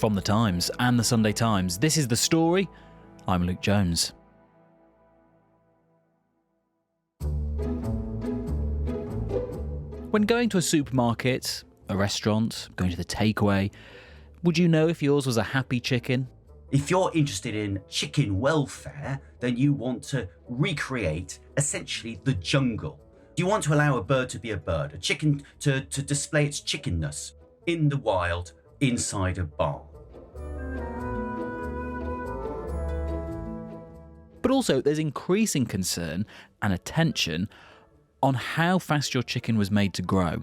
From The Times and The Sunday Times, this is The Story. I'm Luke Jones. When going to a supermarket, a restaurant, going to the takeaway, would you know if yours was a happy chicken? If you're interested in chicken welfare, then you want to recreate essentially the jungle. You want to allow a bird to be a bird, a chicken to display its chickenness in the wild, inside a barn. But also, there's increasing concern and attention on how fast your chicken was made to grow.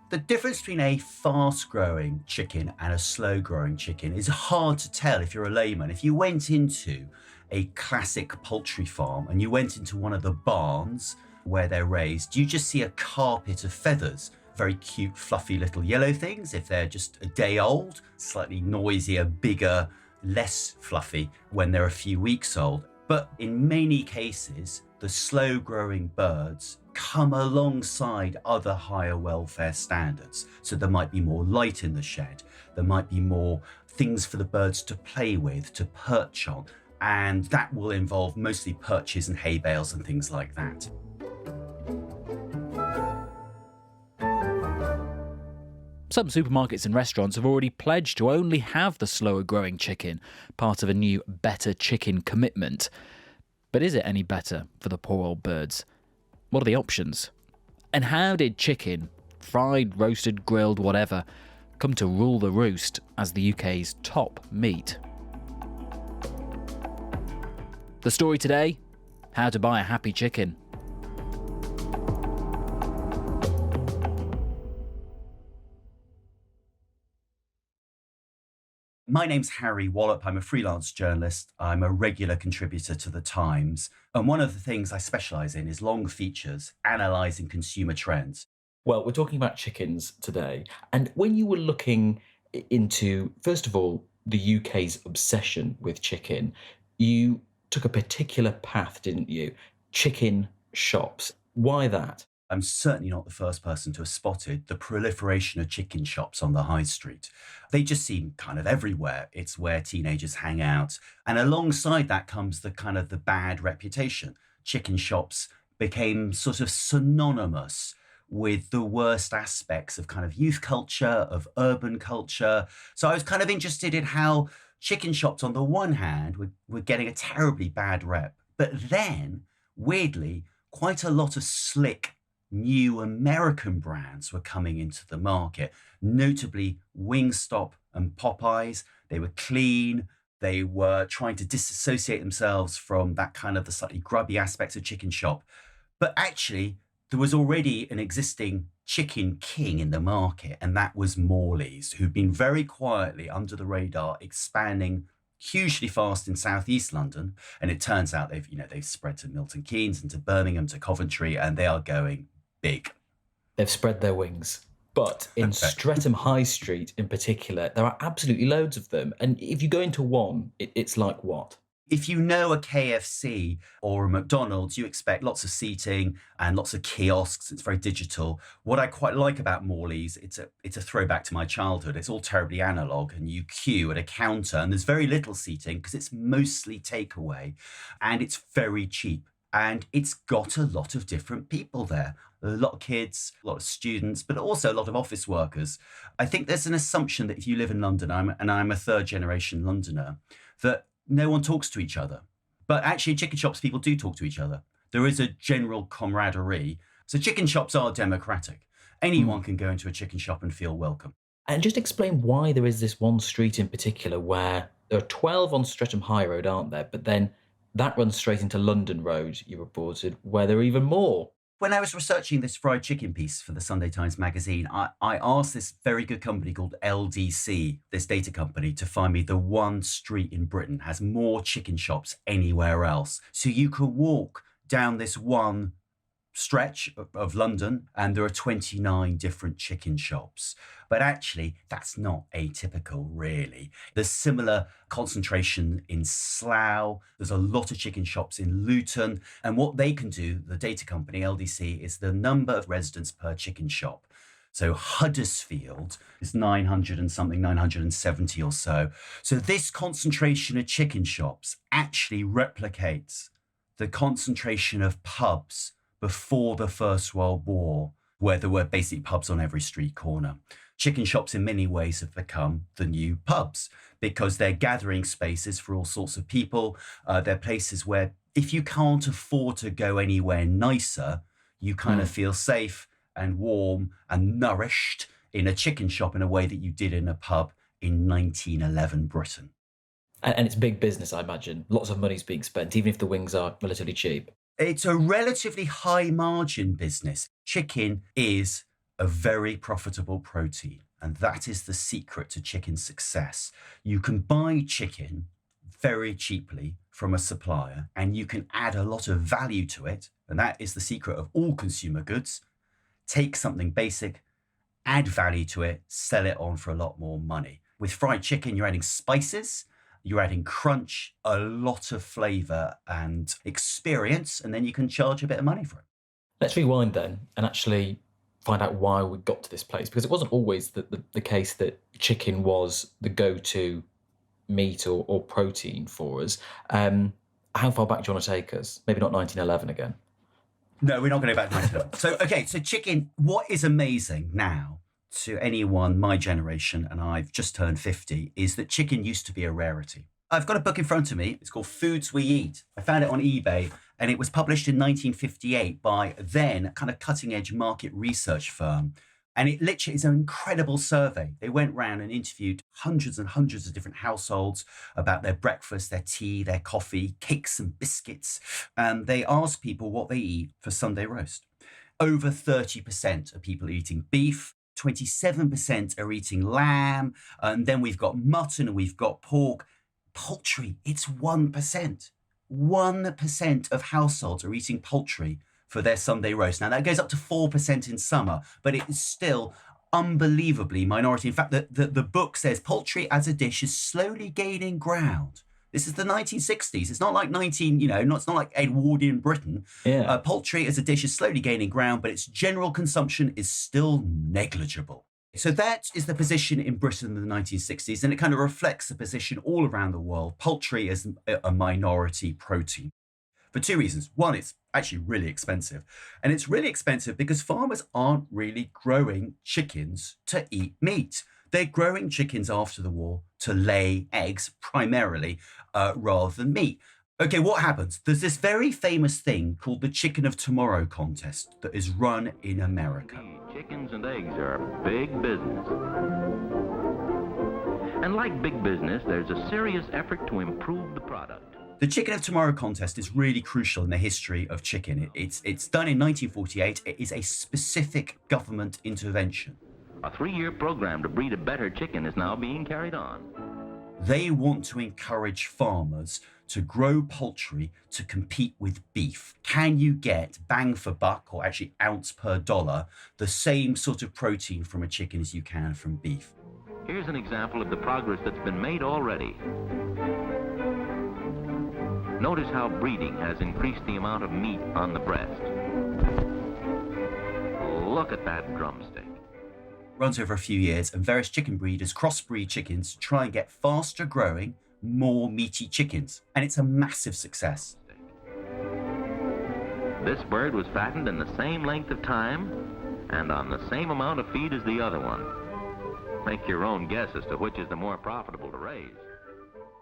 The difference between a fast-growing chicken and a slow-growing chicken is hard to tell if you're a layman. If you went into a classic poultry farm and you went into one of the barns where they're raised, you just see a carpet of feathers, very cute, fluffy little yellow things if they're just a day old, slightly noisier, bigger, less fluffy when they're a few weeks old. But in many cases, the slow-growing birds come alongside other higher welfare standards. So there might be more light in the shed, there might be more things for the birds to play with, to perch on, and that will involve mostly perches and hay bales and things like that. Some supermarkets and restaurants have already pledged to only have the slower growing chicken, part of a new Better Chicken commitment. But is it any better for the poor old birds? What are the options? And how did chicken, fried, roasted, grilled, whatever, come to rule the roost as the UK's top meat? The story today: how to buy a happy chicken. My name's Harry Wallop. I'm a freelance journalist. I'm a regular contributor to The Times. And one of the things I specialise in is long features, analysing consumer trends. Well, we're talking about chickens today. And when you were looking into, first of all, the UK's obsession with chicken, you took a particular path, didn't you? Chicken shops. Why that? I'm certainly not the first person to have spotted the proliferation of chicken shops on the high street. They just seem kind of everywhere. It's where teenagers hang out. And alongside that comes the kind of the bad reputation. Chicken shops became sort of synonymous with the worst aspects of kind of youth culture, of urban culture. So I was kind of interested in how chicken shops on the one hand were getting a terribly bad rep, but then, weirdly, quite a lot of slick new American brands were coming into the market, notably Wingstop and Popeyes. They were clean. They were trying to disassociate themselves from that kind of the slightly grubby aspects of chicken shop. But actually, there was already an existing chicken king in the market, and that was Morley's, who'd been very quietly under the radar expanding hugely fast in southeast London. And it turns out they've spread to Milton Keynes and to Birmingham, to Coventry, and they are going big. They've spread their wings. But in Streatham High Street in particular, there are absolutely loads of them. And if you go into one, it's like what? If you know a KFC or a McDonald's, you expect lots of seating and lots of kiosks. It's very digital. What I quite like about Morley's, it's a throwback to my childhood. It's all terribly analog, and you queue at a counter and there's very little seating because it's mostly takeaway, and it's very cheap. And it's got a lot of different people there. A lot of kids, a lot of students, but also a lot of office workers. I think there's an assumption that if you live in London, I'm a third generation Londoner, that no one talks to each other. But actually, chicken shops, people do talk to each other. There is a general camaraderie. So chicken shops are democratic. Anyone can go into a chicken shop and feel welcome. And just explain why there is this one street in particular where there are 12 on Streatham High Road, aren't there? But then that runs straight into London Road, you reported, where there are even more. When I was researching this fried chicken piece for the Sunday Times magazine, I asked this very good company called LDC, this data company, to find me the one street in Britain has more chicken shops anywhere else. So you can walk down this one stretch of London and there are 29 different chicken shops. But actually, that's not atypical, really. There's similar concentration in Slough. There's a lot of chicken shops in Luton. And what they can do, the data company, LDC, is the number of residents per chicken shop. So Huddersfield is 900 and something, 970 or so. So this concentration of chicken shops actually replicates the concentration of pubs before the First World War, where there were basically pubs on every street corner. Chicken shops in many ways have become the new pubs because they're gathering spaces for all sorts of people. They're places where if you can't afford to go anywhere nicer, you kind of feel safe and warm and nourished in a chicken shop in a way that you did in a pub in 1911 Britain. And it's big business, I imagine. Lots of money's being spent, even if the wings are relatively cheap. It's a relatively high margin business. Chicken is a very profitable protein, and that is the secret to chicken success. You can buy chicken very cheaply from a supplier, and you can add a lot of value to it, and that is the secret of all consumer goods. Take something basic, add value to it, sell it on for a lot more money. With fried chicken, you're adding spices, you're adding crunch, a lot of flavour and experience, and then you can charge a bit of money for it. Let's rewind then and actually find out why we got to this place, because it wasn't always the case that chicken was the go-to meat or protein for us. How far back do you want to take us? Maybe not 1911 again. No, we're not going to go back to 1911. So chicken, what is amazing now to anyone my generation, and I've just turned 50, is that chicken used to be a rarity. I've got a book in front of me. It's called Foods We Eat. I found it on eBay, and it was published in 1958 by then kind of cutting-edge market research firm. And it literally is an incredible survey. They went round and interviewed hundreds and hundreds of different households about their breakfast, their tea, their coffee, cakes and biscuits. And they asked people what they eat for Sunday roast. Over 30% of people are eating beef, 27% are eating lamb, and then we've got mutton and we've got pork. Poultry, it's 1%. 1% of households are eating poultry for their Sunday roast. Now, that goes up to 4% in summer, but it is still unbelievably minority. In fact, the book says poultry as a dish is slowly gaining ground. This is the 1960s. It's not like it's not like Edwardian Britain. Yeah. Poultry as a dish is slowly gaining ground, but its general consumption is still negligible. So that is the position in Britain in the 1960s, and it kind of reflects the position all around the world. Poultry is a minority protein for two reasons. One, it's actually really expensive. And it's really expensive because farmers aren't really growing chickens to eat meat. They're growing chickens after the war to lay eggs primarily rather than meat. Okay, what happens? There's this very famous thing called the Chicken of Tomorrow contest that is run in America. Chickens and eggs are big business. And like big business, there's a serious effort to improve the product. The Chicken of Tomorrow contest is really crucial in the history of chicken. It's done in 1948. It is a specific government intervention. A 3-year program to breed a better chicken is now being carried on. They want to encourage farmers to grow poultry to compete with beef. Can you get bang for buck, or actually ounce per dollar, the same sort of protein from a chicken as you can from beef? Here's an example of the progress that's been made already. Notice how breeding has increased the amount of meat on the breast. Look at that drumstick. Runs over a few years, and various chicken breeders crossbreed chickens to try and get faster growing, more meaty chickens. And it's a massive success. This bird was fattened in the same length of time and on the same amount of feed as the other one. Make your own guess as to which is the more profitable to raise.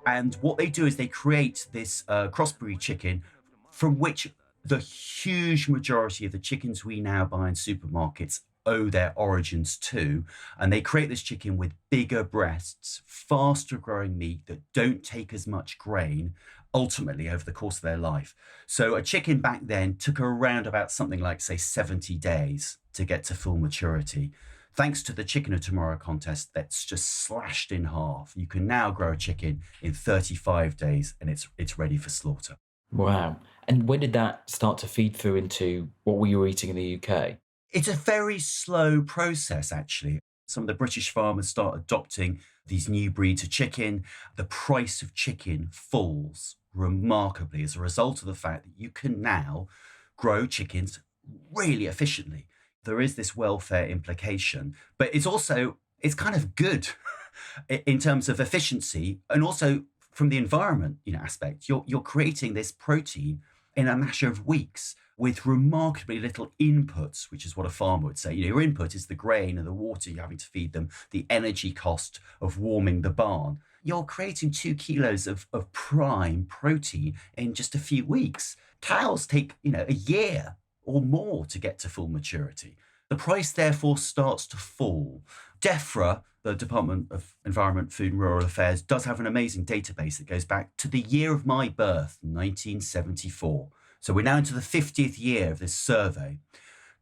And what they do is they create this crossbreed chicken from which the huge majority of the chickens we now buy in supermarkets owe their origins to. And they create this chicken with bigger breasts, faster growing meat that don't take as much grain ultimately over the course of their life. So a chicken back then took around about something like, say, 70 days to get to full maturity. Thanks to the Chicken of Tomorrow contest, that's just slashed in half. You can now grow a chicken in 35 days and it's ready for slaughter. Wow. And when did that start to feed through into what we were eating in the UK? It's a very slow process, actually. Some of the British farmers start adopting these new breeds of chicken. The price of chicken falls remarkably as a result of the fact that you can now grow chickens really efficiently. there is this welfare implication, but it's kind of good in terms of efficiency and also from the environment, aspect. You're creating this protein in a matter of weeks with remarkably little inputs, which is what a farmer would say. Your input is the grain and the water you're having to feed them, the energy cost of warming the barn. You're creating 2 kilos of prime protein in just a few weeks. Cows take, a year or more to get to full maturity. The price, therefore, starts to fall. DEFRA, the Department of Environment, Food and Rural Affairs, does have an amazing database that goes back to the year of my birth, 1974. So we're now into the 50th year of this survey.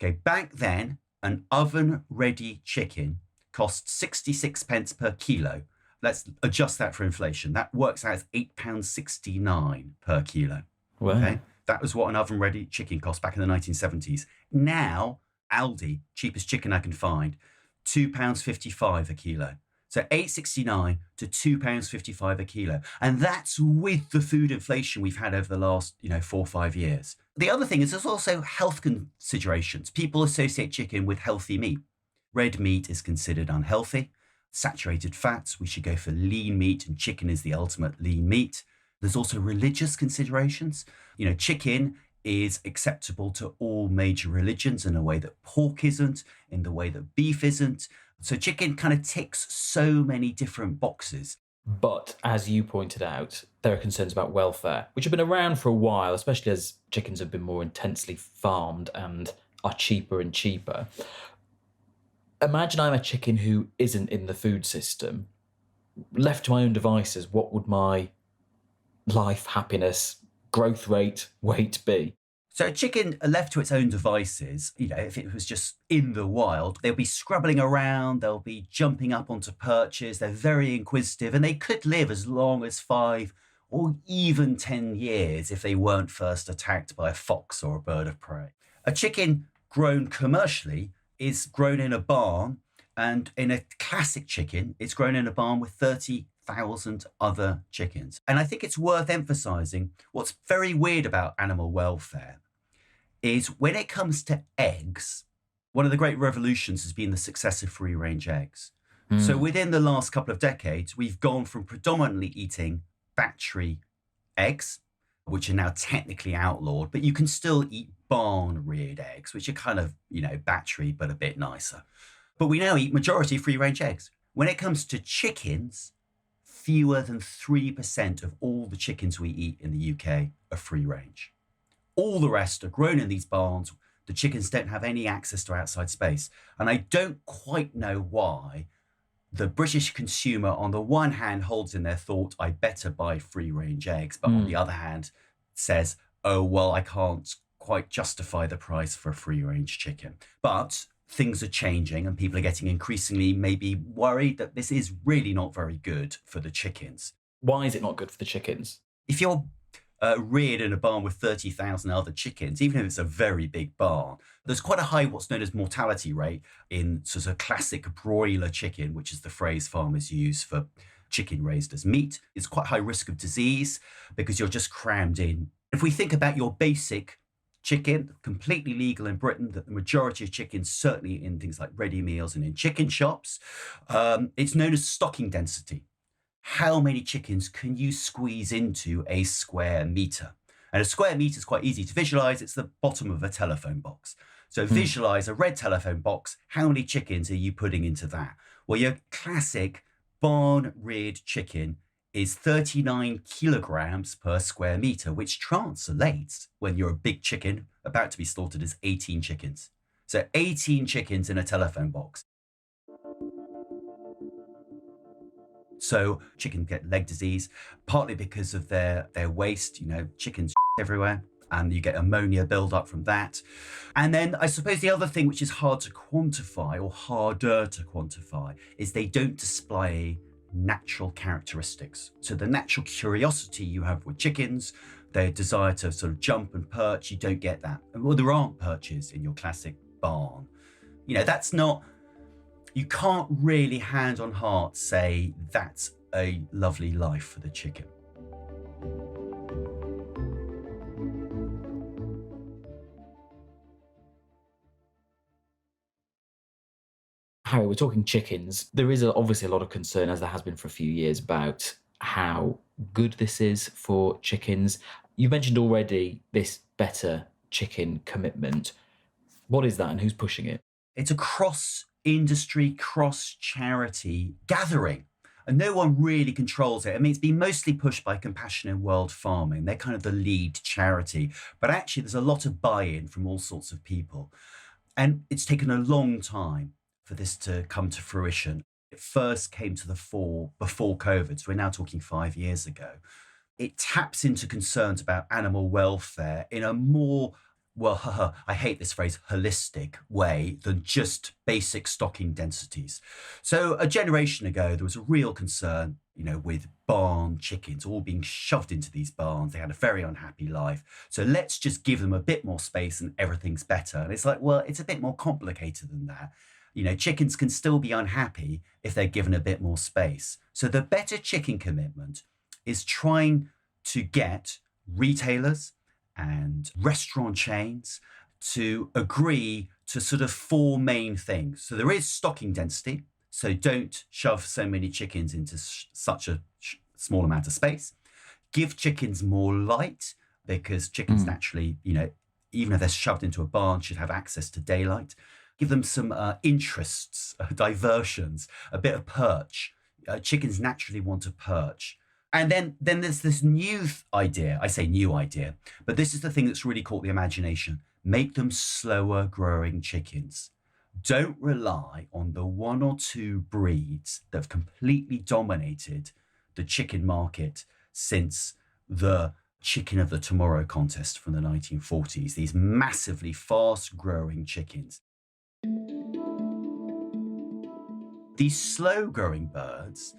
Okay, back then, an oven-ready chicken cost 66 pence per kilo. Let's adjust that for inflation. That works out as £8.69 per kilo. Wow. Okay, that was what an oven-ready chicken cost back in the 1970s. Now, Aldi, cheapest chicken I can find, £2.55 a kilo. So £8.69 to £2.55 a kilo. And that's with the food inflation we've had over the last, 4 or 5 years. The other thing is there's also health considerations. People associate chicken with healthy meat. Red meat is considered unhealthy. Saturated fats, we should go for lean meat, and chicken is the ultimate lean meat. There's also religious considerations. Chicken is acceptable to all major religions in a way that pork isn't, in the way that beef isn't. So chicken kind of ticks so many different boxes. But as you pointed out, there are concerns about welfare, which have been around for a while, especially as chickens have been more intensely farmed and are cheaper and cheaper. Imagine I'm a chicken who isn't in the food system. Left to my own devices, what would my life, happiness, growth rate, weight be? So a chicken left to its own devices, if it was just in the wild, they'll be scrabbling around, they'll be jumping up onto perches, they're very inquisitive, and they could live as long as 5 or even 10 years if they weren't first attacked by a fox or a bird of prey. A chicken grown commercially is grown in a barn, and in a classic chicken, it's grown in a barn with 30,000 other chickens. And I think it's worth emphasising what's very weird about animal welfare is when it comes to eggs, one of the great revolutions has been the success of free-range eggs. So within the last couple of decades, we've gone from predominantly eating battery eggs, which are now technically outlawed, but you can still eat barn-reared eggs, which are kind of, battery, but a bit nicer. But we now eat majority free-range eggs. When it comes to chickens, fewer than 3% of all the chickens we eat in the UK are free-range. All the rest are grown in these barns. The chickens don't have any access to outside space. And I don't quite know why the British consumer, on the one hand, holds in their thought, I better buy free-range eggs, but on the other hand, says, oh, well, I can't quite justify the price for a free-range chicken. But things are changing and people are getting increasingly maybe worried that this is really not very good for the chickens. Why is it not good for the chickens? If you're reared in a barn with 30,000 other chickens, even if it's a very big barn, there's quite a high what's known as mortality rate in sort of classic broiler chicken, which is the phrase farmers use for chicken raised as meat. It's quite high risk of disease because you're just crammed in. If we think about your basic chicken, completely legal in Britain, that the majority of chickens, certainly in things like ready meals and in chicken shops, it's known as stocking density. How many chickens can you squeeze into a square metre? And a square metre is quite easy to visualise. It's the bottom of a telephone box. So visualise a red telephone box. How many chickens are you putting into that? Well, your classic barn-reared chicken is 39 kilograms per square metre, which translates, when you're a big chicken about to be slaughtered, as 18 chickens. So 18 chickens in a telephone box. So chickens get leg disease, partly because of their waste, chickens everywhere, and you get ammonia build-up from that. And then I suppose the other thing which is hard to quantify, or harder to quantify, is they don't display natural characteristics. So the natural curiosity you have with chickens, their desire to sort of jump and perch, you don't get that. Well, there aren't perches in your classic barn. That's not... You can't really hand on heart say that's a lovely life for the chicken. Harry, we're talking chickens. There is obviously a lot of concern, as there has been for a few years, about how good this is for chickens. You mentioned already this better chicken commitment. What is that and who's pushing it? It's a cross-industry, cross-charity gathering. And no one really controls it. I mean, it's been mostly pushed by Compassion in World Farming. They're kind of the lead charity. But actually, there's a lot of buy-in from all sorts of people. And it's taken a long time for this to come to fruition. It first came to the fore before COVID, so we're now talking 5 years ago. It taps into concerns about animal welfare in a more, well, I hate this phrase, holistic way than just basic stocking densities. So a generation ago, there was a real concern, with barn chickens all being shoved into these barns. They had a very unhappy life. So let's just give them a bit more space and everything's better. And it's like, well, it's a bit more complicated than that. Chickens can still be unhappy if they're given a bit more space. So the better chicken commitment is trying to get retailers and restaurant chains to agree to sort of 4 main things. So there is stocking density. So don't shove so many chickens into such a small amount of space. Give chickens more light, because chickens naturally, even if they're shoved into a barn, should have access to daylight. Give them some interests, diversions, a bit of perch. Chickens naturally want to perch. And then there's this new idea. I say new idea, but this is the thing that's really caught the imagination. Make them slower growing chickens. Don't rely on the 1 or 2 breeds that have completely dominated the chicken market since the Chicken of the Tomorrow contest from the 1940s. These massively fast growing chickens. These slow growing birds,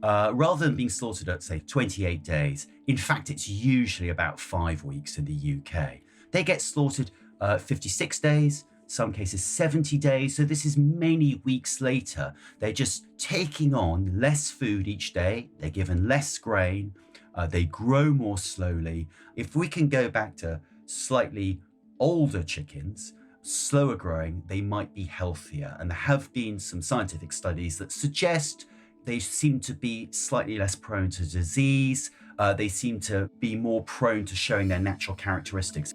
rather than being slaughtered at, say, 28 days, in fact, it's usually about 5 weeks in the UK. They get slaughtered 56 days, some cases 70 days. So this is many weeks later. They're just taking on less food each day. They're given less grain. They grow more slowly. If we can go back to slightly older chickens, slower growing, they might be healthier. And there have been some scientific studies that suggest they seem to be slightly less prone to disease. They seem to be more prone to showing their natural characteristics.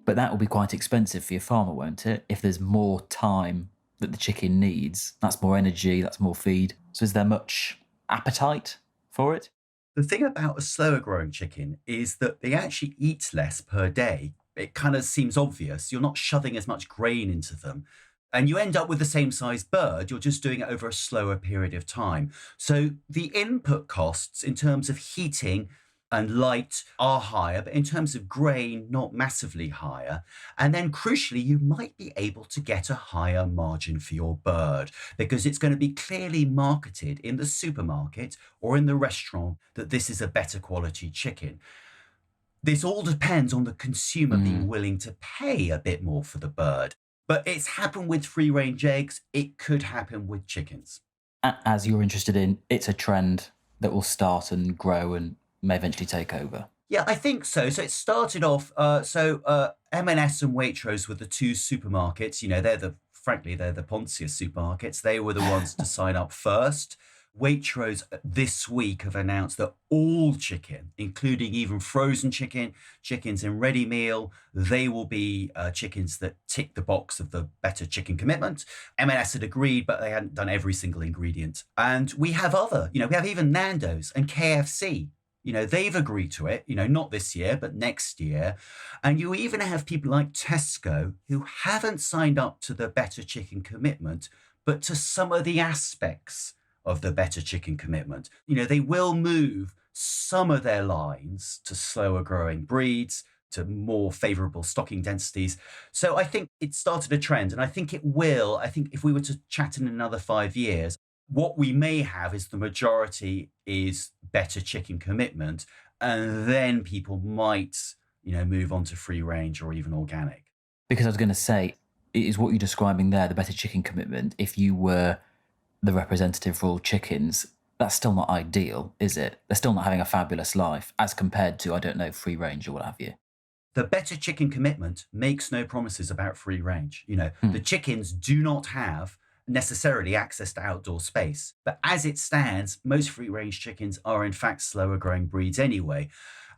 But that will be quite expensive for your farmer, won't it? If there's more time that the chicken needs, that's more energy, that's more feed. So is there much appetite for it? The thing about a slower growing chicken is that they actually eat less per day. It kind of seems obvious. You're not shoving as much grain into them. And you end up with the same size bird. You're just doing it over a slower period of time. So the input costs in terms of heating and light are higher, but in terms of grain, not massively higher. And then crucially, you might be able to get a higher margin for your bird because it's going to be clearly marketed in the supermarket or in the restaurant that this is a better quality chicken. This all depends on the consumer being willing to pay a bit more for the bird. But it's happened with free-range eggs. It could happen with chickens. As you're interested in, it's a trend that will start and grow and may eventually take over. Yeah, I think so. So it started off, M&S and Waitrose were the 2 supermarkets. They're the Pontius supermarkets. They were the ones to sign up first. Waitrose this week have announced that all chicken, including even frozen chicken, chickens in ready meal, they will be chickens that tick the box of the better chicken commitment. M&S had agreed, but they hadn't done every single ingredient. And we have we have even Nando's and KFC. They've agreed to it, not this year, but next year. And you even have people like Tesco who haven't signed up to the better chicken commitment, but to some of the aspects of the better chicken commitment. They will move some of their lines to slower growing breeds, to more favourable stocking densities. So I think it started a trend, and I think it will. I think if we were to chat in another 5 years, what we may have is the majority is better chicken commitment, and then people might, move on to free range or even organic. Because I was going to say, is what you're describing there, the better chicken commitment, if you were the representative for all chickens, that's still not ideal, is it? They're still not having a fabulous life as compared to, I don't know, free range or what have you. The better chicken commitment makes no promises about free range. The chickens do not have necessarily access to outdoor space. But as it stands, most free range chickens are in fact slower growing breeds anyway.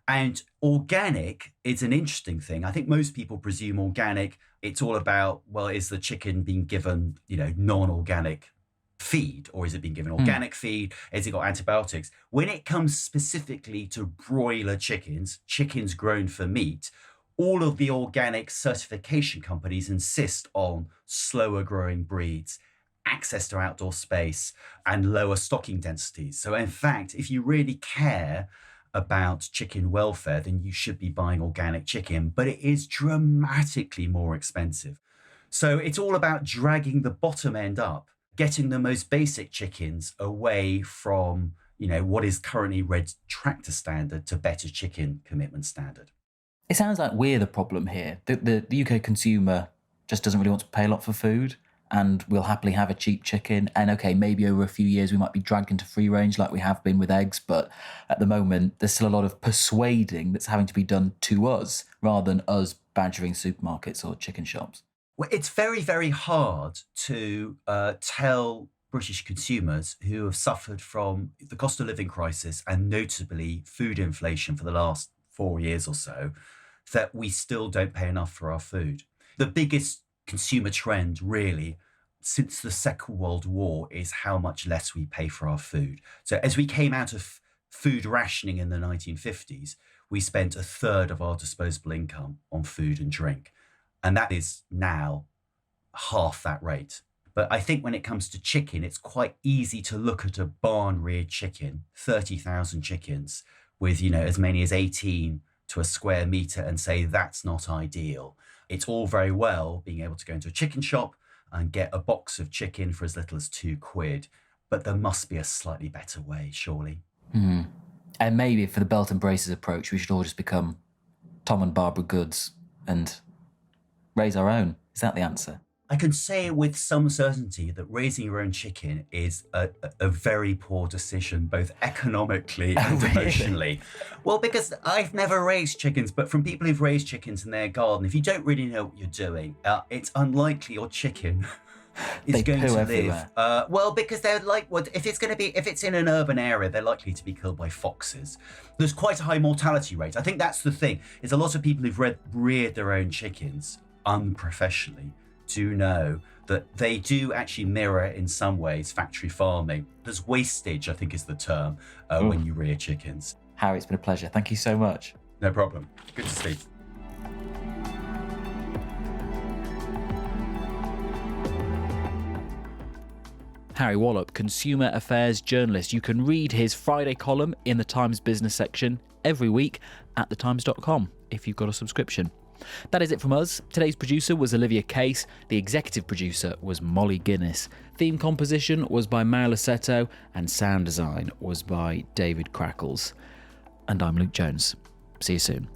And organic is an interesting thing. I think most people presume organic, it's all about, well, is the chicken being given, non-organic feed, or is it being given organic feed? Has it got antibiotics? When it comes specifically to broiler chickens grown for meat, all of the organic certification companies insist on slower growing breeds, access to outdoor space, and lower stocking densities. So in fact, if you really care about chicken welfare, then you should be buying organic chicken, but it is dramatically more expensive. So it's all about dragging the bottom end up, getting the most basic chickens away from, what is currently Red Tractor standard to better chicken commitment standard. It sounds like we're the problem here. The UK consumer just doesn't really want to pay a lot for food, and we'll happily have a cheap chicken. And okay, maybe over a few years we might be dragged into free range like we have been with eggs, but at the moment there's still a lot of persuading that's having to be done to us rather than us badgering supermarkets or chicken shops. Well, it's very, very hard to tell British consumers who have suffered from the cost of living crisis and notably food inflation for the last 4 years or so, that we still don't pay enough for our food. The biggest consumer trend really since the Second World War is how much less we pay for our food. So as we came out of food rationing in the 1950s, we spent a third of our disposable income on food and drink. And that is now half that rate. But I think when it comes to chicken, it's quite easy to look at a barn-reared chicken, 30,000 chickens, with, as many as 18 to a square metre and say that's not ideal. It's all very well being able to go into a chicken shop and get a box of chicken for as little as £2, but there must be a slightly better way, surely. And maybe for the belt and braces approach, we should all just become Tom and Barbara Goods and raise our own. Is that the answer? I can say with some certainty that raising your own chicken is a very poor decision, both economically and emotionally. Well, because I've never raised chickens, but from people who've raised chickens in their garden, if you don't really know what you're doing, it's unlikely your chicken is going to live. Well, because they're like, if it's in an urban area, they're likely to be killed by foxes. There's quite a high mortality rate. I think that's the thing, is a lot of people who've reared their own chickens unprofessionally do know that they do actually mirror in some ways factory farming. There's wastage, I think is the term, when you rear chickens. Harry, it's been a pleasure. Thank you so much. No problem. Good to speak. Harry Wallop, consumer affairs journalist. You can read his Friday column in the Times business section every week at thetimes.com if you've got a subscription. That is it from us. Today's producer was Olivia Case. The executive producer was Molly Guinness. Theme composition was by Mario Lassetto, and sound design was by David Crackles. And I'm Luke Jones. See you soon.